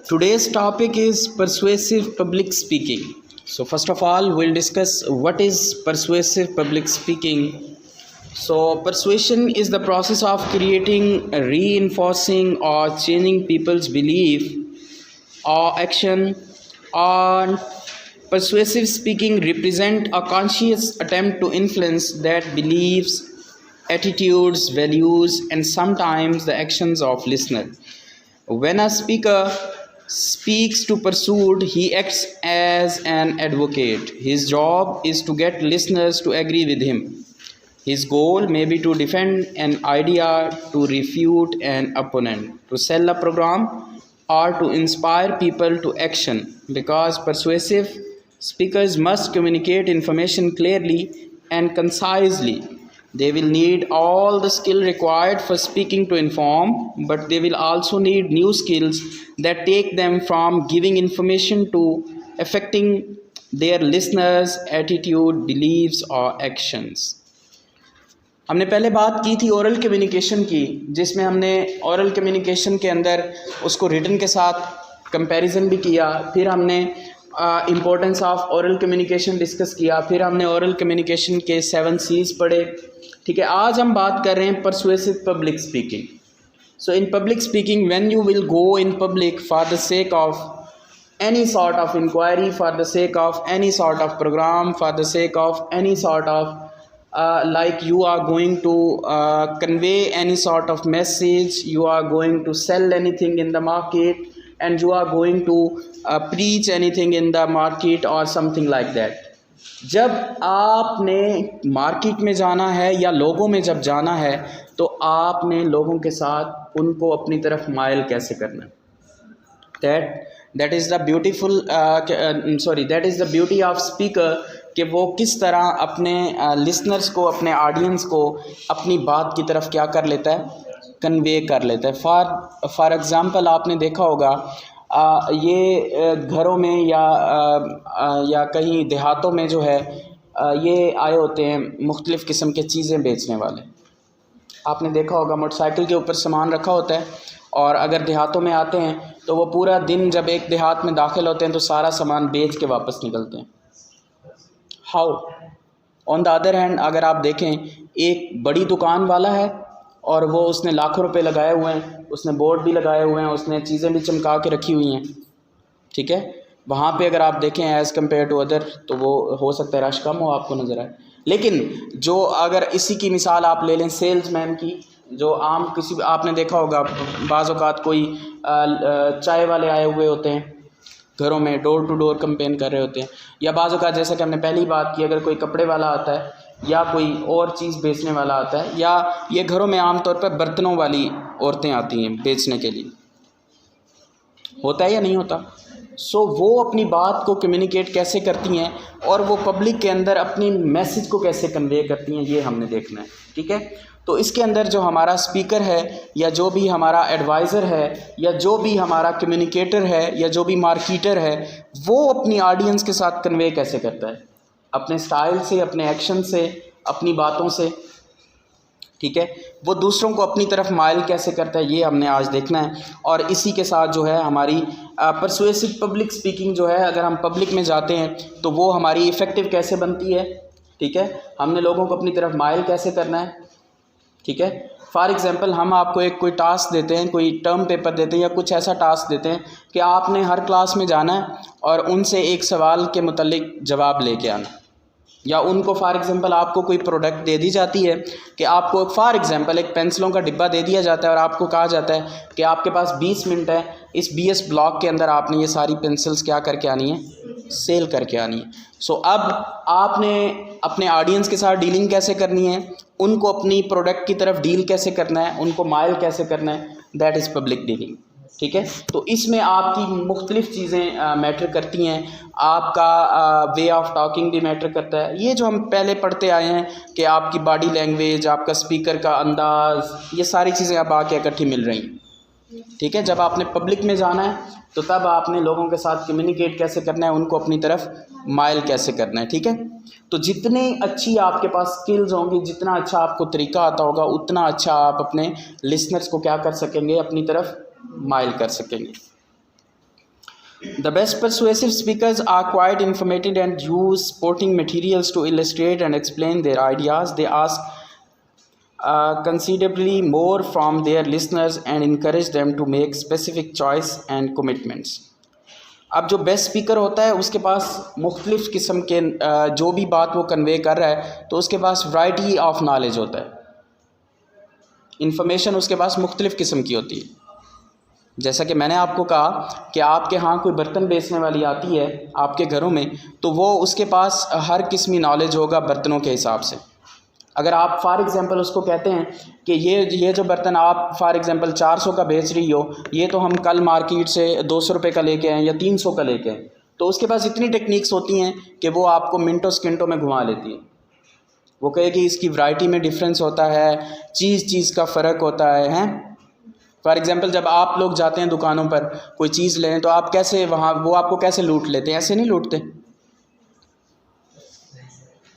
Today's topic is persuasive public speaking. So, first of all, we'll discuss what is persuasive public speaking. So, persuasion is the process of creating, reinforcing, or changing people's belief or action. And persuasive speaking represent a conscious attempt to influence that beliefs, attitudes, values, and sometimes the actions of listener. When a speaker speaks to persuade, he acts as an advocate. His job is to get listeners to agree with him. His goal may be to defend an idea, to refute an opponent, to sell a program, or to inspire people to action. Because persuasive speakers must communicate information clearly and concisely. They will need all the skill required for speaking to inform, but they will also need new skills that take them from giving information to affecting their listeners' attitude, beliefs or actions. हमने पहले बात की थी oral communication की, जिसमें हमने oral communication के अंदर उसको रिटन के साथ कंपैरिजन भी किया। फिर हमने importance of oral communication discuss किया। फिर हमने ओरल कम्युनिकेशन के 7 C's पढ़े। ठीक है, आज हम बात कर रहे हैं persuasive public speaking. So in public speaking, when you will go in public for the sake of any sort of inquiry, for the sake of any sort of program, for the sake of any sort of like you are going to convey any sort of message, you are going to sell anything in the market, and you are going to preach anything in the market or something like that. जब आपने market में जाना है या लोगों में जब जाना है, तो आपने लोगों के साथ उनको अपनी तरफ माइल कैसे करना है। that is the beautiful that is the beauty of speaker, कि वो किस तरह अपने लिसनर्स को, अपने ऑडियंस को अपनी बात की तरफ क्या कर लेता है, कन्वे कर लेता है। फॉर एग्ज़ाम्पल आपने देखा होगा ये घरों में या कहीं देहातों में जो है ये आए होते हैं मुख्तलिफ़ किस्म के चीज़ें बेचने वाले। आपने देखा होगा मोटरसाइकिल के ऊपर सामान रखा होता है, और अगर देहातों में आते हैं तो वो पूरा दिन जब एक देहात में दाखिल होते हैं तो सारा सामान बेच के वापस निकलते हैं। How on the other hand, अगर आप देखें एक बड़ी दुकान वाला है और वो उसने लाखों रुपए लगाए हुए हैं, उसने बोर्ड भी लगाए हुए हैं, उसने चीज़ें भी चमका के रखी हुई हैं। ठीक है, वहाँ पे अगर आप देखें एज़ कम्पेयर टू अदर, तो वो हो सकता है रश कम हो, आपको नज़र आए। लेकिन जो अगर इसी की मिसाल आप ले लें सेल्समैन की, जो आम किसी आपने देखा होगा बाज़ औक़ात कोई चाय वाले आए हुए होते हैं घरों में, डोर टू डोर कैंपेन कर रहे होते हैं, या बाज़ औक़ात जैसा कि हमने पहली बात की, अगर कोई कपड़े वाला आता है या कोई और चीज़ बेचने वाला आता है, या ये घरों में आम तौर पर बर्तनों वाली औरतें आती हैं बेचने के लिए, होता है या नहीं होता। सो वो अपनी बात को कम्युनिकेट कैसे करती हैं और वो पब्लिक के अंदर अपनी मैसेज को कैसे कन्वे करती हैं, ये हमने देखना है। ठीक है, तो इसके अंदर जो हमारा स्पीकर है, या जो भी हमारा एडवाइज़र है, या जो भी हमारा कम्युनिकेटर है, या जो भी मार्केटर है, वो अपनी ऑडियंस के साथ कन्वे कैसे करता है, अपने स्टाइल से, अपने एक्शन से, अपनी बातों से। ठीक है, वो दूसरों को अपनी तरफ माइल कैसे करता है, ये हमने आज देखना है। और इसी के साथ जो है हमारी परसुएसिव पब्लिक स्पीकिंग जो है, अगर हम पब्लिक में जाते हैं तो वो हमारी इफ़ेक्टिव कैसे बनती है। ठीक है, हमने लोगों को अपनी तरफ माइल कैसे करना है। ठीक है, फॉर एग्ज़ाम्पल हम आपको एक कोई टास्क देते हैं, कोई टर्म पेपर देते हैं, या कुछ ऐसा टास्क देते हैं कि आपने हर क्लास में जाना है और उनसे एक सवाल के मुतालिक जवाब लेके आना, या उनको फॉर एग्ज़ाम्पल आपको कोई प्रोडक्ट दे दी जाती है कि आपको फॉर एग्ज़ाम्पल एक पेंसिलों का डिब्बा दे दिया जाता है और आपको कहा जाता है कि आपके पास 20 मिनट है, इस 20 ब्लॉक के अंदर आपने ये सारी पेंसिल्स क्या करके आनी है, सेल करके आनी है। सो अब आपने अपने ऑडियंस के साथ डीलिंग कैसे करनी है, उनको अपनी प्रोडक्ट की तरफ डील कैसे करना है, उनको माइल कैसे करना है, दैट इज़ पब्लिक डीलिंग। ठीक है, तो इसमें आपकी मुख्तलिफ़ चीज़ें मैटर करती हैं, आपका वे ऑफ टॉकिंग भी मैटर करता है। ये जो हम पहले पढ़ते आए हैं कि आपकी बॉडी लैंग्वेज, आपका स्पीकर का अंदाज़, ये सारी चीज़ें अब आके इकट्ठी मिल रही हैं। ठीक है, जब आपने पब्लिक में जाना है तो तब आपने लोगों के साथ कम्युनिकेट कैसे करना है, उनको अपनी तरफ माइल कैसे करना है। ठीक है, तो जितनी अच्छी आपके पास स्किल्स होंगी, जितना अच्छा आपको तरीका आता होगा, उतना अच्छा आप अपने लिसनर्स को क्या कर सकेंगे, अपनी तरफ माइल कर सकेंगे। The best persuasive speakers are quite informative and use supporting materials to illustrate and explain their ideas. They ask considerably more from their listeners and encourage them to make specific choice and commitments. अब जो best speaker होता है उसके पास मुख्तलिफ़ किस्म के जो भी बात वो कन्वे कर रहा है तो उसके पास वैरायटी ऑफ नॉलेज होता है, इंफॉर्मेशन उसके पास मुख्तलिफ़ किस्म की होती है। जैसा कि मैंने आपको कहा कि आपके यहाँ कोई बर्तन बेचने वाली आती है आपके घरों में, तो वो उसके पास हर किस्मी नॉलेज होगा बर्तनों के हिसाब से। अगर आप फॉर एग्ज़ाम्पल उसको कहते हैं कि ये जो बर्तन आप फॉर एग्ज़ाम्पल 400 का बेच रही हो, ये तो हम कल मार्केट से 200 रुपये का लेके आएँ या 300 का लेके आएँ, तो उसके पास इतनी टेक्निक्स होती हैं कि वो आपको मिनटों सेकंडों में घुमा लेती है। वो कहेगी इसकी वैरायटी में डिफरेंस होता है, चीज़ का फ़र्क होता है। फॉर एग्ज़ाम्पल जब आप लोग जाते हैं दुकानों पर कोई चीज़ लें तो आप कैसे वहाँ वो आपको कैसे लूट लेते हैं? ऐसे नहीं लूटते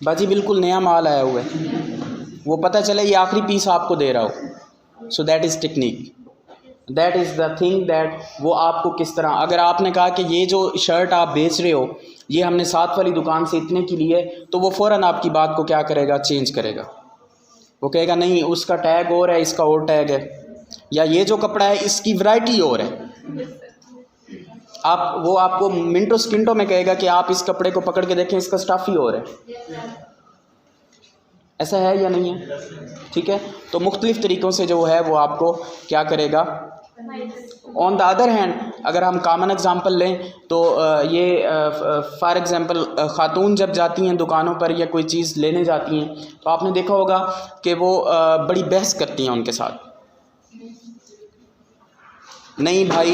बाजी, बिल्कुल नया माल आया हुआ है, वो पता चले ये आखिरी पीस आपको दे रहा हो। So that is technique, that is the thing that वो आपको किस तरह, अगर आपने कहा कि ये जो शर्ट आप बेच रहे हो ये हमने साथ वाली दुकान से इतने की ली है, तो वो फ़ौरन आपकी बात को क्या करेगा, चेंज करेगा। वो कहेगा नहीं उसका टैग और है, इसका और टैग है, या ये जो कपड़ा है इसकी वैरायटी और है। वो आपको मिनटों सेकंडों में कहेगा कि आप इस कपड़े को पकड़ के देखें, इसका स्टफ़ ही और है। ऐसा है या नहीं है? ठीक है, तो मुख्तलिफ़ तरीक़ों से जो है वो आपको क्या करेगा। ऑन द अदर हैंड अगर हम कॉमन एग्ज़ाम्पल लें तो ये फॉर एग्ज़ाम्पल ख़ातून जब जाती हैं दुकानों पर या कोई चीज़ लेने जाती हैं तो आपने देखा होगा कि वो बड़ी बहस करती हैं उनके साथ। नहीं भाई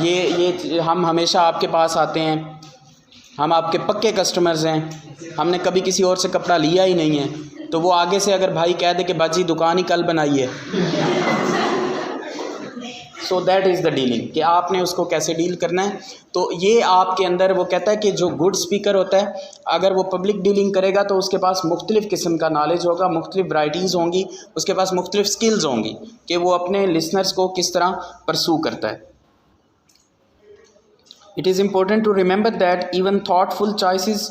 ये हम हमेशा आपके पास आते हैं, हम आपके पक्के कस्टमर्स हैं, हमने कभी किसी और से कपड़ा लिया ही नहीं है। तो वो आगे से अगर भाई कह दे कि बाजी दुकान ही कल बनाई है, so that is the dealing, कि आपने उसको कैसे डील करना है। तो ये आपके अंदर वो कहता है कि जो गुड स्पीकर होता है अगर वो पब्लिक डीलिंग करेगा तो उसके पास मुख्तलिफ़ किस्म का नॉलेज होगा, मुख्तलिफ़ वैराइटीज़ होंगी, उसके पास मुख्तलिफ़ स्किल्स होंगी कि वो अपने लिसनर्स को किस तरह परसू करता है। It is important to remember that even thoughtful choices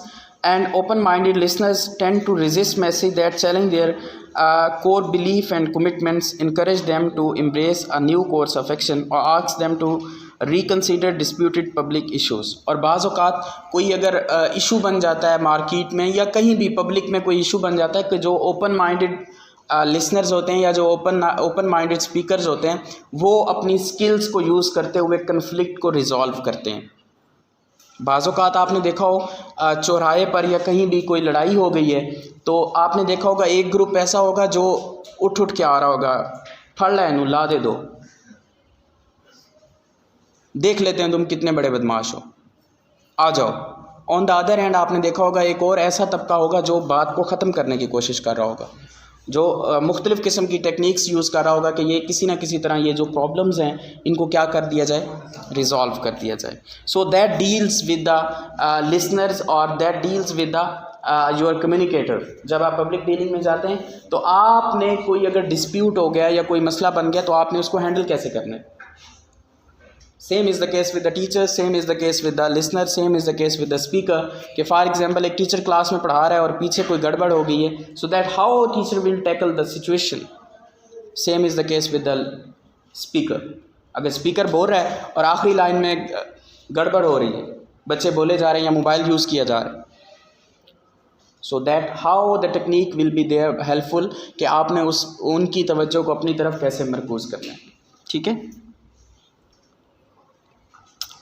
and open-minded listeners tend to resist messages that challenge their core belief and commitments, encourage them to embrace a new course of action or ask them to reconsider disputed public issues। और बाज़ औक़ात कोई अगर issue बन जाता है market में या कहीं भी पब्लिक में कोई इशू बन जाता है कि जो ओपन माइंडेड लिसनर्स होते हैं या जो ओपन माइंडेड स्पीकर्स होते हैं वो अपनी स्किल्स को यूज़ करते हुए कन्फ्लिक्ट को रिज़ॉल्व करते हैं। बाज़ औक़ात आपने देखा हो चौराहे पर या कहीं भी कोई लड़ाई हो गई है तो आपने देखा होगा एक ग्रुप ऐसा होगा जो उठ के आ रहा होगा, फड़ ला इनू ला दे दो, देख लेते हैं तुम कितने बड़े बदमाश हो, आ जाओ। ऑन द अदर हैंड आपने देखा होगा एक और ऐसा तबका होगा जो बात को ख़त्म करने की कोशिश कर रहा होगा, जो मुख्तलिफ़ किस्म की टेक्निक्स यूज़ कर रहा होगा कि ये किसी ना किसी तरह ये जो प्रॉब्लम्स हैं इनको क्या कर दिया जाए, रिज़ॉल्व कर दिया जाए। So that deals with the listeners और that deals with the your communicator. जब आप पब्लिक डीलिंग में जाते हैं तो आपने कोई अगर डिस्प्यूट हो गया या कोई मसला बन गया तो आपने उसको हैंडल कैसे करना है। Same is the case with the teacher, same is the case with the listener, same is the case with the speaker. कि फॉर एग्जांपल एक टीचर क्लास में पढ़ा रहा है और पीछे कोई गड़बड़ हो गई है, so that how teacher will tackle the situation. Same is the case with the speaker. अगर स्पीकर बोल रहा है और आखिरी लाइन में गड़बड़ हो रही है, बच्चे बोले जा रहे हैं या मोबाइल यूज़ किया जा रहा है, so that how the technique will be there helpful कि आपने उनकी तवज्जो को अपनी तरफ कैसे मरकूज़ करना है। ठीक है।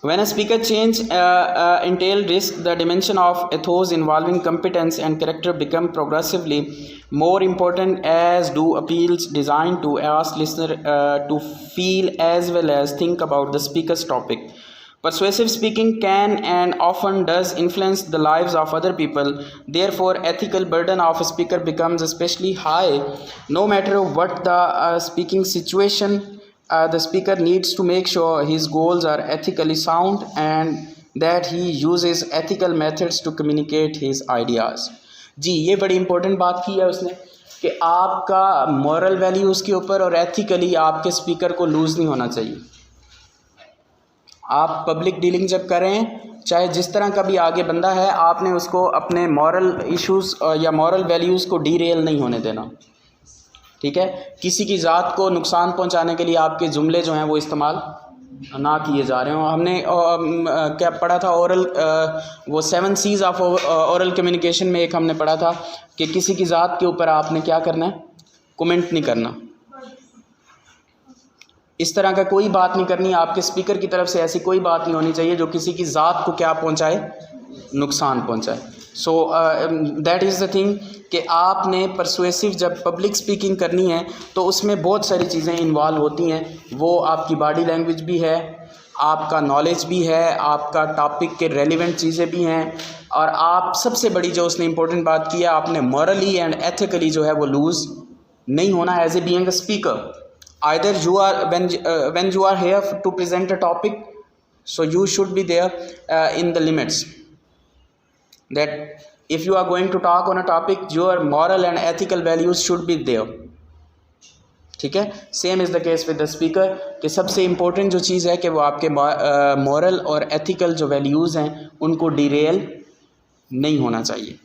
When a speaker change entail risk, the dimension of ethos involving competence and character become progressively more important, as do appeals designed to ask listener to feel as well as think about the speaker's topic. Persuasive speaking can and often does influence the lives of other people. Therefore, ethical burden of a speaker becomes especially high, no matter what the speaking situation. The speaker needs to make sure his goals are ethically sound and that he uses ethical methods to communicate his ideas। जी ये बड़ी important बात की है उसने कि आपका moral value उसके ऊपर और एथिकली आपके स्पीकर को लूज़ नहीं होना चाहिए। आप पब्लिक डीलिंग जब करें, चाहे जिस तरह का भी आगे बंदा है, आपने उसको अपने मॉरल इश्यूज़ या मॉरल वैल्यूज़ को डीरेल नहीं होने देना, ठीक है। किसी की ज़ात को नुकसान पहुंचाने के लिए आपके जुमले जो हैं वो इस्तेमाल ना किए जा रहे हो। हमने क्या पढ़ा था, ओरल वो 7 C's ऑफ ओरल कम्युनिकेशन में एक हमने पढ़ा था कि किसी की ज़ात के ऊपर आपने क्या करना है, कमेंट नहीं करना, इस तरह का कोई बात नहीं करनी, आपके स्पीकर की तरफ से ऐसी कोई बात नहीं होनी चाहिए जो किसी की ज़ात को क्या पहुंचाए, नुकसान पहुंचाए। So that is the thing कि आपने परसुएसिव जब पब्लिक स्पीकिंग करनी है तो उसमें बहुत सारी चीज़ें इन्वॉल्व होती हैं। वो आपकी बॉडी लैंग्वेज भी है, आपका नॉलेज भी है, आपका टॉपिक के रेलिवेंट चीज़ें भी हैं, और आप सबसे बड़ी जो उसने इम्पोर्टेंट बात की है, आपने मॉरली एंड एथिकली जो है वो लूज़ नहीं होना as a being a speaker. Either you are when you are here to present a topic, so you should be there in the limits, that if you are going to talk on a topic, your moral and ethical values should be there, ठीक है। Same is the case with the speaker कि सबसे important जो चीज़ है कि वो आपके moral और एथिकल जो वैल्यूज़ हैं उनको डिरेल नहीं होना चाहिए।